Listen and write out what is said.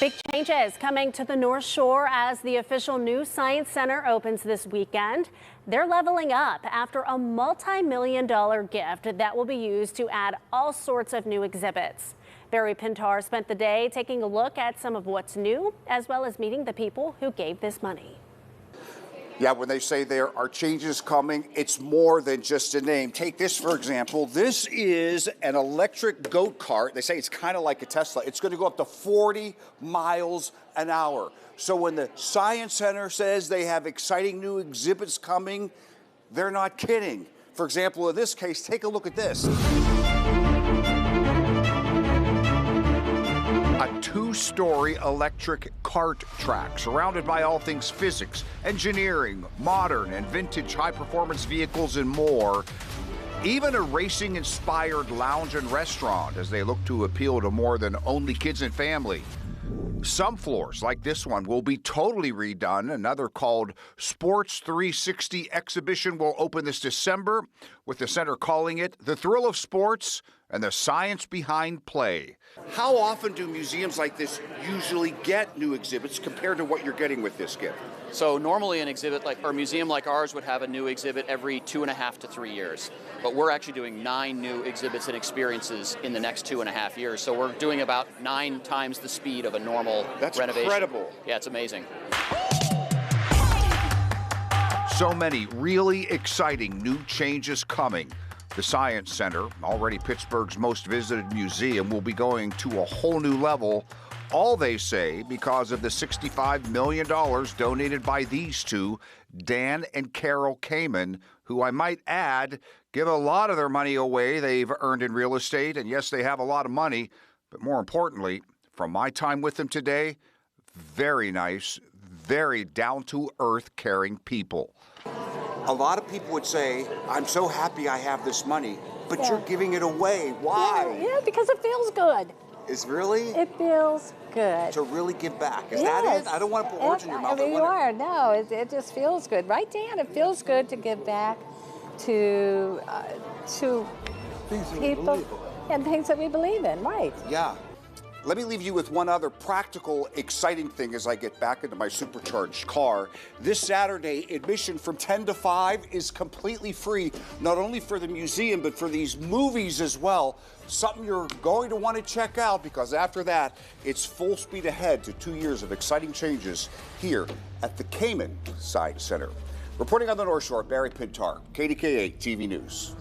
Big changes coming to the North Shore as the official new Science Center opens this weekend. They're leveling up after a multi-million-dollar gift that will be used to add all sorts of new exhibits. Barry Pintar spent the day taking a look at some of what's new, as well as meeting the people who gave this money. Yeah, when they say there are changes coming, it's more than just a name. Take this, for example. This is an electric goat cart. They say it's kind of like a Tesla. It's going to go up to 40 miles an hour. So when the Science Center says they have exciting new exhibits coming, they're not kidding. For example, in this case, take a look at this. A two-story electric cart track surrounded by all things physics, engineering, modern and vintage high-performance vehicles, and more. Even a racing-inspired lounge and restaurant as they look to appeal to more than only kids and family. Some floors, like this one, will be totally redone. Another, called Sports 360 Exhibition, will open this December, with the center calling it The Thrill of Sports and the Science Behind Play. How often do museums like this usually get new exhibits compared to what you're getting with this gift? So normally an exhibit or museum like ours would have a new exhibit every 2.5 to 3 years. But we're actually doing 9 new exhibits and experiences in the next 2.5 years. So we're doing about 9 times the speed of a normal renovation. That's incredible. Yeah, it's amazing. So many really exciting new changes coming. The Science Center, already Pittsburgh's most visited museum, will be going to a whole new level. All, they say, because of the $65 million donated by these two, Dan and Carol Kamin, who, I might add, give a lot of their money away they've earned in real estate. And yes, they have a lot of money, but more importantly, from my time with them today, very nice, very down-to-earth, caring people. A lot of people would say, I'm so happy I have this money, but you're giving it away. Why? Yeah, because it feels good. Is really? It feels good. To really give back. Is that it? I don't want to put words in your mouth. I mean, you are. No, it just feels good. Right, Dan? It feels good to give back to people and things that we believe in, right? Yeah. Let me leave you with one other practical, exciting thing as I get back into my supercharged car. This Saturday, admission from 10 to 5 is completely free, not only for the museum, but for these movies as well. Something you're going to want to check out, because after that, it's full speed ahead to 2 years of exciting changes here at the Kamin Science Center. Reporting on the North Shore, Barry Pintar, KDKA-TV News.